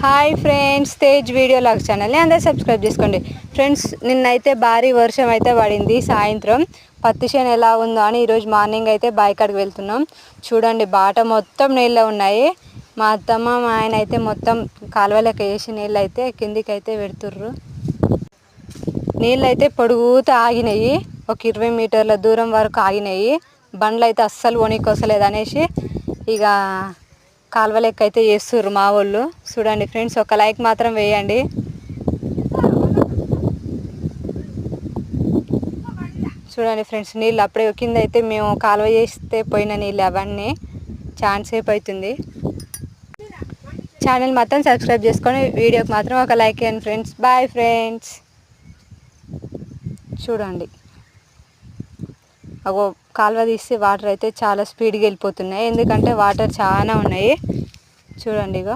Hi friends, Tej video log ఛానల్ని అందరూ subscribe చేసుకోండి. ఫ్రెండ్స్, నిన్నైతే భారీ వర్షం అయితే పడింది. సాయంత్రం పత్తి చేను ఎలా ఉందో అని ఈరోజు మార్నింగ్ అయితే బావి కాడికి వెళ్తున్నాం. చూడండి, బాట మొత్తం నీళ్ళు ఉన్నాయి. మా అత్తమ్మ మా ఆయన అయితే మొత్తం కాలువలకు వేసి నీళ్ళు అయితే కిందికి అయితే పెడుతుర్రు. నీళ్ళు అయితే పొడుగుతా ఆగినాయి. ఒక 20 మీటర్ల దూరం వరకు ఆగినాయి. బండ్లు అయితే అస్సలు వణికొస్తలేదు అనేసి ఇక కాలువ లెక్క అయితే చేస్తుర్రు మా వాళ్ళు. చూడండి ఫ్రెండ్స్, ఒక లైక్ మాత్రం వేయండి. చూడండి ఫ్రెండ్స్, నీళ్ళు అప్పుడే కింద అయితే మేము కాలువ చేస్తే పోయిన నీళ్ళు అవన్నీ చాలా సేపు అవుతుంది. ఛానల్ మాత్రం సబ్స్క్రైబ్ చేసుకొని వీడియోకి మాత్రం ఒక లైక్ వేయండి ఫ్రెండ్స్. Bye friends. చూడండి, అగో కాలువ తీస్తే వాటర్ అయితే చాలా స్పీడ్గా వెళ్ళిపోతున్నాయి. ఎందుకంటే వాటర్ చాలా ఉన్నాయి. చూడండి ఇగో.